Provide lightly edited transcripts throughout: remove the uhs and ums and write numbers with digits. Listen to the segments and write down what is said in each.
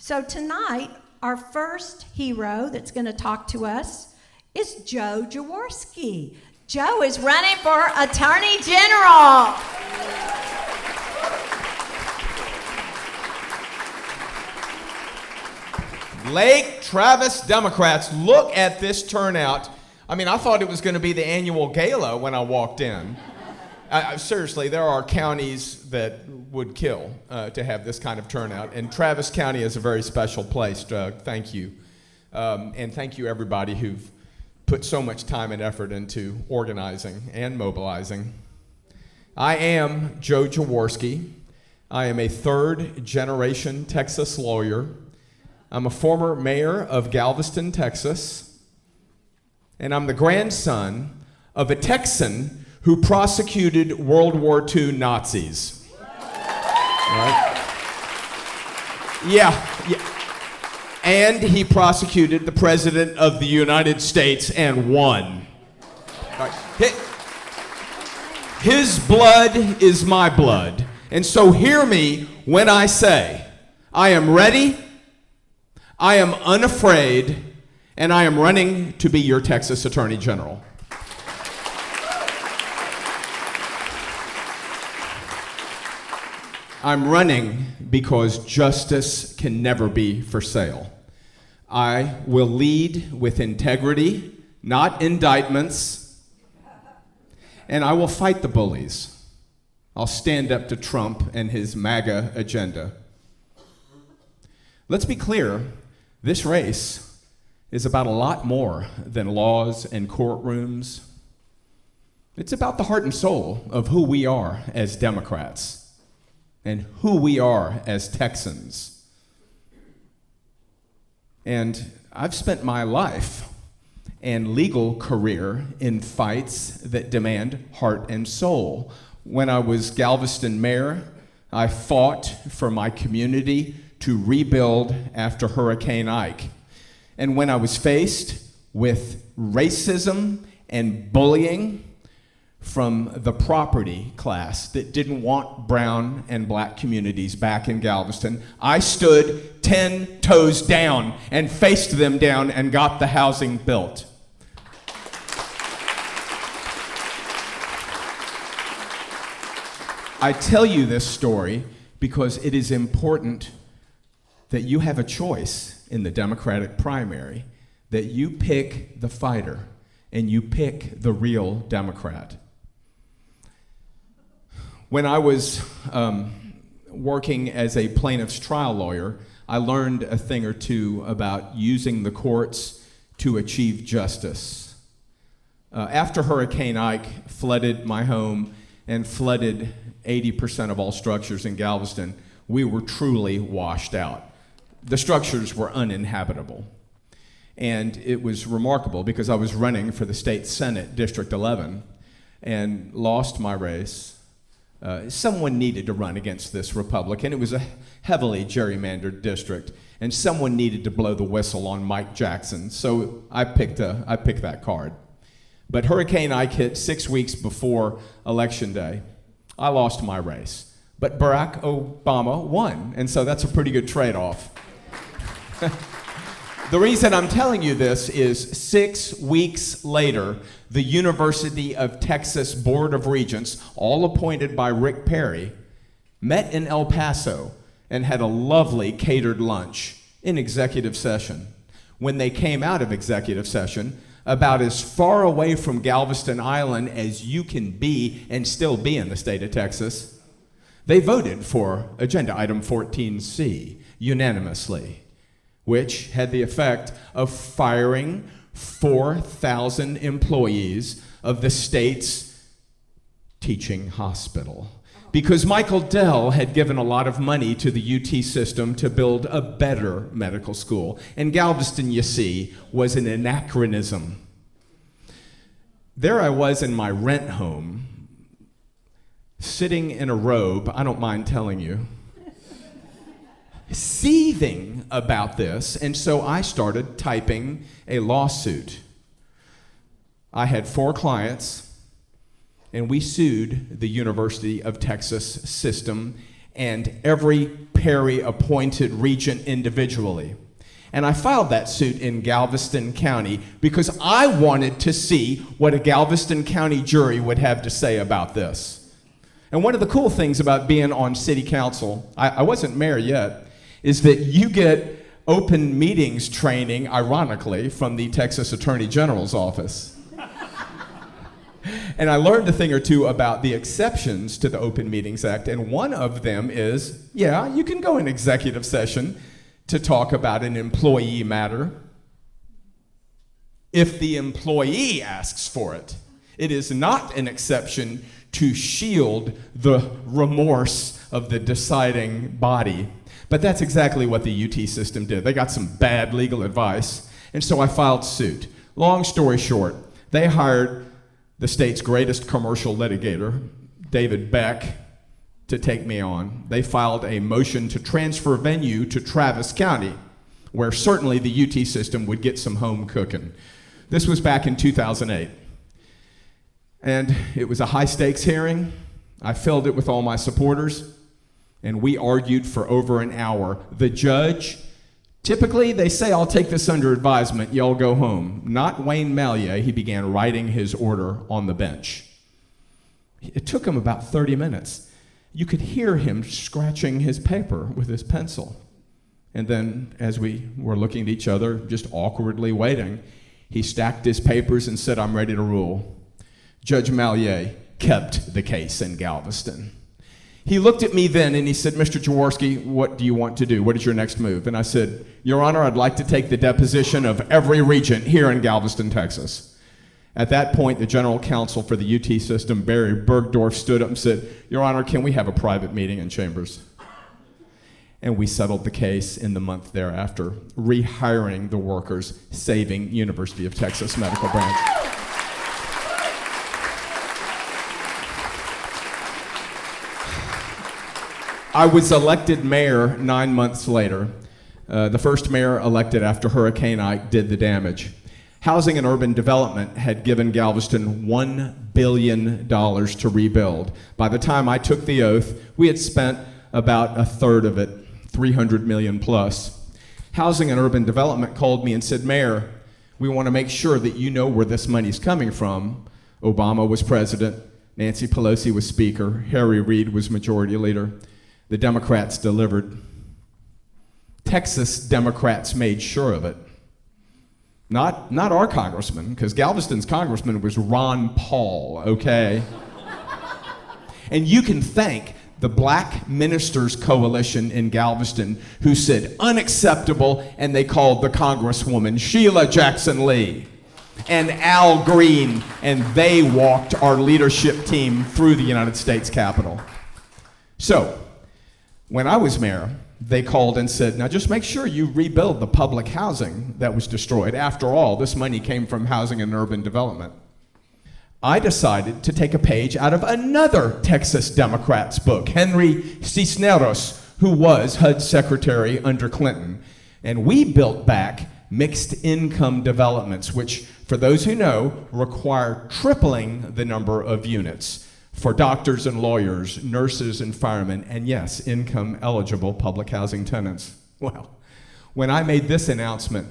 So tonight, our first hero that's going to talk to us is Joe Jaworski. Joe is running for Attorney General. Lake Travis Democrats, look at this turnout. I mean, I thought it was going to be the annual gala when I walked in. Seriously, there are counties that would kill to have this kind of turnout, and Travis County is a very special place, Doug. Thank you. And thank you, everybody who've put so much time and effort into organizing and mobilizing. I am Joe Jaworski. I am a third-generation Texas lawyer. I'm a former mayor of Galveston, Texas, and I'm the grandson of a Texan who prosecuted World War II Nazis. Right? Yeah. And he prosecuted the President of the United States and won. Right. His blood is my blood. And so hear me when I say, I am ready, I am unafraid, and I am running to be your Texas Attorney General. I'm running because justice can never be for sale. I will lead with integrity, not indictments, and I will fight the bullies. I'll stand up to Trump and his MAGA agenda. Let's be clear, this race is about a lot more than laws and courtrooms. It's about the heart and soul of who we are as Democrats and who we are as Texans. And I've spent my life and legal career in fights that demand heart and soul. When I was Galveston mayor, I fought for my community to rebuild after Hurricane Ike. And when I was faced with racism and bullying from the property class that didn't want brown and black communities back in Galveston, I stood 10 toes down and faced them down and got the housing built. I tell you this story because it is important that you have a choice in the Democratic primary, that you pick the fighter and you pick the real Democrat. When I was working as a plaintiff's trial lawyer, I learned a thing or two about using the courts to achieve justice. After Hurricane Ike flooded my home and flooded 80% of all structures in Galveston, we were truly washed out. The structures were uninhabitable. And it was remarkable because I was running for the state Senate, District 11, and lost my race. Someone needed to run against this Republican. It was a heavily gerrymandered district, and someone needed to blow the whistle on Mike Jackson, so I picked that card. But Hurricane Ike hit 6 weeks before Election Day. I lost my race, but Barack Obama won, and so that's a pretty good trade-off. The reason I'm telling you this is 6 weeks later, the University of Texas Board of Regents, all appointed by Rick Perry, met in El Paso and had a lovely catered lunch in executive session. When they came out of executive session, about as far away from Galveston Island as you can be and still be in the state of Texas, they voted for Agenda Item 14C unanimously, which had the effect of firing 4,000 employees of the state's teaching hospital. Because Michael Dell had given a lot of money to the UT system to build a better medical school. And Galveston, you see, was an anachronism. There I was in my rent home, sitting in a robe, I don't mind telling you, seething about this, and so I started typing a lawsuit. I had 4 clients, and we sued the University of Texas system and every Perry-appointed regent individually. And I filed that suit in Galveston County because I wanted to see what a Galveston County jury would have to say about this. And one of the cool things about being on city council, I wasn't mayor yet, is that you get open meetings training, ironically, from the Texas Attorney General's office. And I learned a thing or two about the exceptions to the Open Meetings Act, and one of them is, yeah, you can go in executive session to talk about an employee matter if the employee asks for it. It is not an exception to shield the remorse of the deciding body. But that's exactly what the UT system did. They got some bad legal advice, and so I filed suit. Long story short, they hired the state's greatest commercial litigator, David Beck, to take me on. They filed a motion to transfer venue to Travis County, where certainly the UT system would get some home cooking. This was back in 2008. And it was a high-stakes hearing. I filled it with all my supporters, and we argued for over an hour. The judge, typically they say, I'll take this under advisement, y'all go home. Not Wayne Mallier, he began writing his order on the bench. It took him about 30 minutes. You could hear him scratching his paper with his pencil. And then, as we were looking at each other, just awkwardly waiting, he stacked his papers and said, I'm ready to rule. Judge Mallier kept the case in Galveston. He looked at me then and he said, Mr. Jaworski, what do you want to do? What is your next move? And I said, Your Honor, I'd like to take the deposition of every regent here in Galveston, Texas. At that point, the general counsel for the UT system, Barry Bergdorf, stood up and said, Your Honor, can we have a private meeting in chambers? And we settled the case in the month thereafter, rehiring the workers, saving University of Texas Medical Branch. I was elected mayor 9 months later. The first mayor elected after Hurricane Ike did the damage. Housing and Urban Development had given Galveston $1 billion to rebuild. By the time I took the oath, we had spent about a third of it, $300 million plus. Housing and Urban Development called me and said, Mayor, we want to make sure that you know where this money's coming from. Obama was president, Nancy Pelosi was speaker, Harry Reid was majority leader. The Democrats delivered. Texas Democrats made sure of it. Not our congressman, because Galveston's congressman was Ron Paul, okay? And you can thank the Black Ministers Coalition in Galveston, who said unacceptable, and they called the congresswoman Sheila Jackson Lee and Al Green, and they walked our leadership team through the United States Capitol. So, when I was mayor, they called and said, now just make sure you rebuild the public housing that was destroyed. After all, this money came from Housing and Urban Development. I decided to take a page out of another Texas Democrat's book, Henry Cisneros, who was HUD secretary under Clinton. And we built back mixed income developments, which, for those who know, require tripling the number of units for doctors and lawyers, nurses and firemen, and yes, income-eligible public housing tenants. Well, when I made this announcement,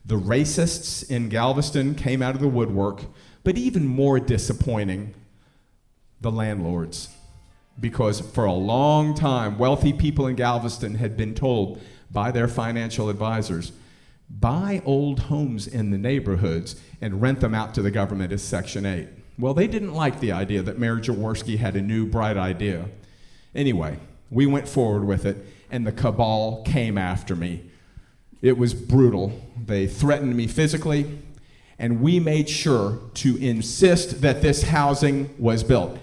the racists in Galveston came out of the woodwork, but even more disappointing, the landlords. Because for a long time, wealthy people in Galveston had been told by their financial advisors, buy old homes in the neighborhoods and rent them out to the government as Section 8. Well, they didn't like the idea that Mayor Jaworski had a new, bright idea. Anyway, we went forward with it, and the cabal came after me. It was brutal. They threatened me physically, and we made sure to insist that this housing was built.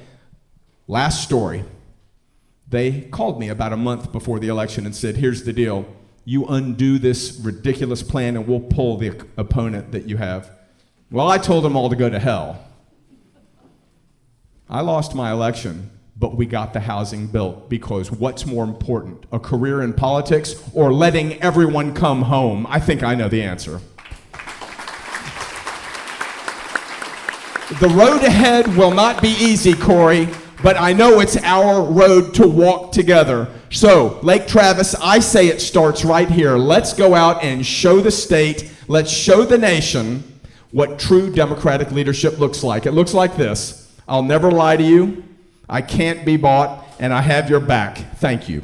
Last story. They called me about a month before the election and said, here's the deal. You undo this ridiculous plan, and we'll pull the opponent that you have. Well, I told them all to go to hell. I lost my election, but we got the housing built because what's more important, a career in politics or letting everyone come home? I think I know the answer. The road ahead will not be easy, Corey, but I know it's our road to walk together. So, Lake Travis, I say it starts right here. Let's go out and show the state, let's show the nation what true Democratic leadership looks like. It looks like this. I'll never lie to you. I can't be bought, and I have your back. Thank you.